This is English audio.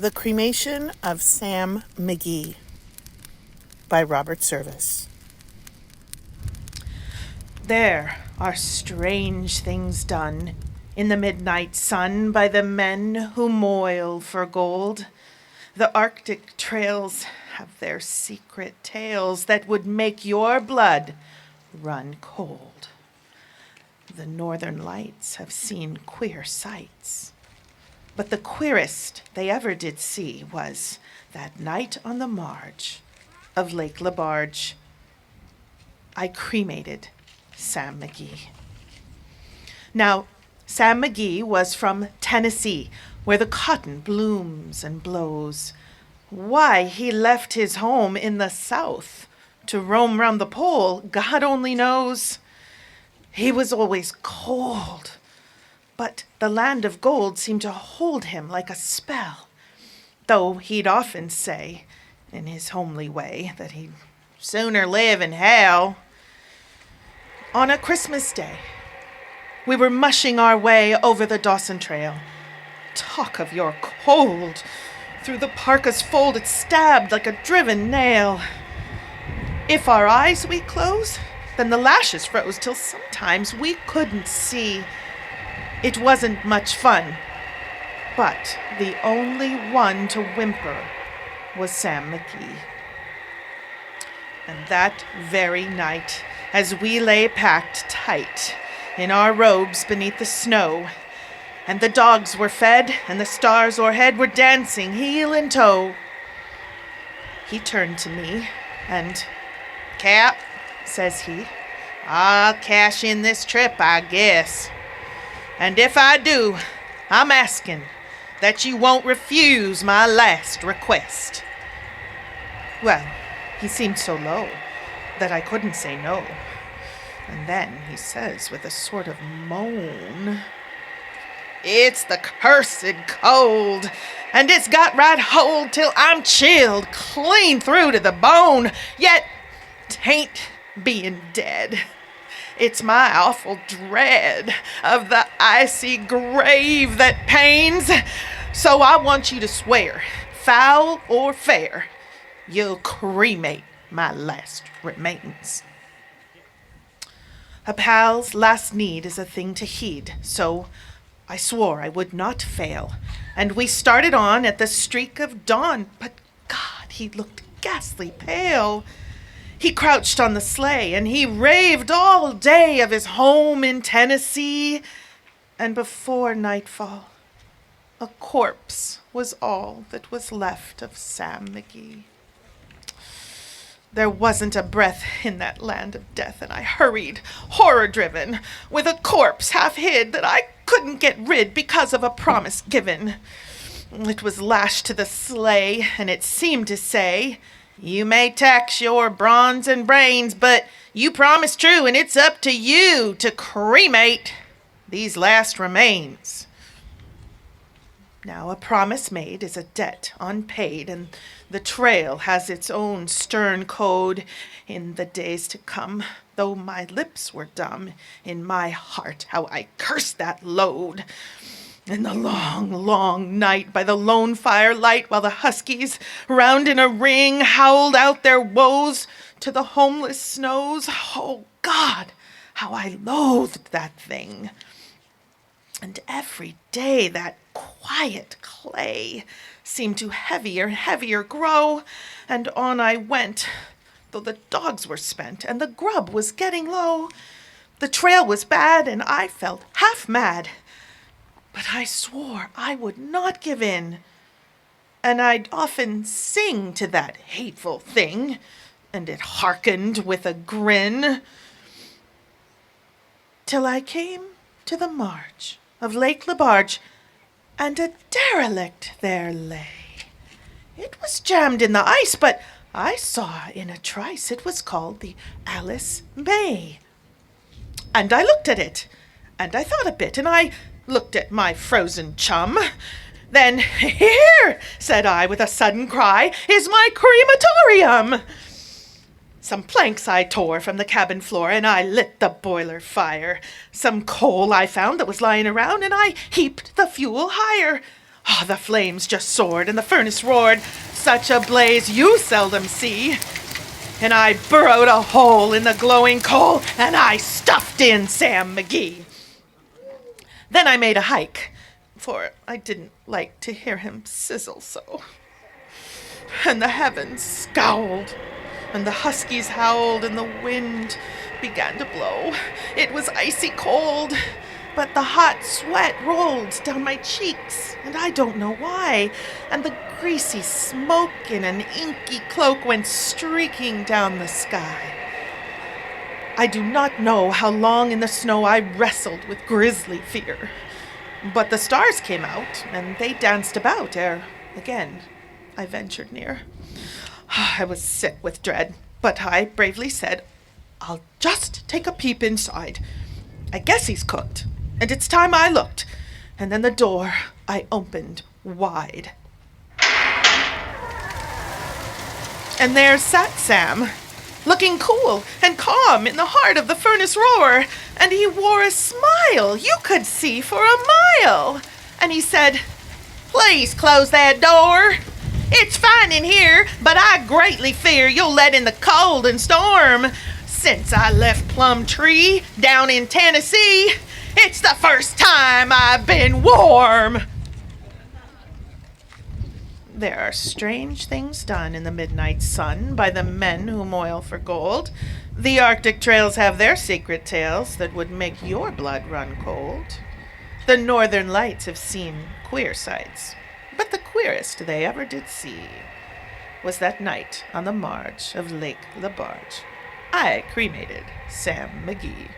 The Cremation of Sam McGee by Robert Service. There are strange things done in the midnight sun by the men who moil for gold. The Arctic trails have their secret tales that would make your blood run cold. The northern lights have seen queer sights, but the queerest they ever did see was that night on the marge of Lake Labarge. I cremated Sam McGee. Now, Sam McGee was from Tennessee, where the cotton blooms and blows. Why he left his home in the South to roam round the pole, God only knows. He was always cold, but the land of gold seemed to hold him like a spell, though he'd often say, in his homely way, that he'd sooner live in hell. On a Christmas day, we were mushing our way over the Dawson Trail. Talk of your cold! Through the parka's fold it stabbed like a driven nail. If our eyes we close, then the lashes froze till sometimes we couldn't see. It wasn't much fun, but the only one to whimper was Sam McGee. And that very night, as we lay packed tight in our robes beneath the snow, and the dogs were fed, and the stars o'erhead were dancing heel and toe, he turned to me, and, "Cap," says he, "I'll cash in this trip, I guess. And if I do, I'm asking that you won't refuse my last request." Well, he seemed so low that I couldn't say no. And then he says with a sort of moan, "It's the cursed cold, and it's got right hold till I'm chilled clean through to the bone. Yet 'tain't being dead. It's my awful dread of the icy grave that pains. So I want you to swear, foul or fair, you'll cremate my last remains." A pal's last need is a thing to heed, so I swore I would not fail, and we started on at the streak of dawn, but God, he looked ghastly pale. He crouched on the sleigh, and he raved all day of his home in Tennessee, and before nightfall, a corpse was all that was left of Sam McGee. There wasn't a breath in that land of death, and I hurried, horror-driven, with a corpse half hid that I couldn't get rid because of a promise given. It was lashed to the sleigh, and it seemed to say, "You may tax your bronze and brains, but you promised true, and it's up to you to cremate these last remains." Now, a promise made is a debt unpaid, and the trail has its own stern code in the days to come. Though my lips were dumb, in my heart how I cursed that load. In the long, long night by the lone firelight, while the huskies, round in a ring, howled out their woes to the homeless snows. Oh, God, how I loathed that thing. And every day that quiet clay seemed to heavier and heavier grow, and on I went, though the dogs were spent and the grub was getting low. The trail was bad, and I felt half mad, but I swore I would not give in, and I'd often sing to that hateful thing, and it hearkened with a grin, till I came to the marge of Lake Labarge, and a derelict there lay. It was jammed in the ice, but I saw in a trice it was called the Alice May. And I looked at it, and I thought a bit, and I looked at my frozen chum. Then, "Here," said I with a sudden cry, "is my crematorium." Some planks I tore from the cabin floor, and I lit the boiler fire. Some coal I found that was lying around, and I heaped the fuel higher. Ah, the flames just soared and the furnace roared. Such a blaze you seldom see. And I burrowed a hole in the glowing coal, and I stuffed in Sam McGee. Then I made a hike, for I didn't like to hear him sizzle so. And the heavens scowled, and the huskies howled, and the wind began to blow. It was icy cold, but the hot sweat rolled down my cheeks, and I don't know why. And the greasy smoke in an inky cloak went streaking down the sky. I do not know how long in the snow I wrestled with grisly fear. But the stars came out, and they danced about ere again I ventured near. I was sick with dread, but I bravely said, "I'll just take a peep inside. I guess he's cooked." And it's time I looked, and then the door I opened wide. And there sat Sam, looking cool and calm in the heart of the furnace roar, and he wore a smile you could see for a mile. And he said, "Please close that door. It's fine in here, but I greatly fear you'll let in the cold and storm. Since I left Plumtree down in Tennessee, it's the first time I've been warm." There are strange things done in the midnight sun by the men who moil for gold. The Arctic trails have their secret tales that would make your blood run cold. The northern lights have seen queer sights, but the queerest they ever did see was that night on the marge of Lake Lebarge. I cremated Sam McGee.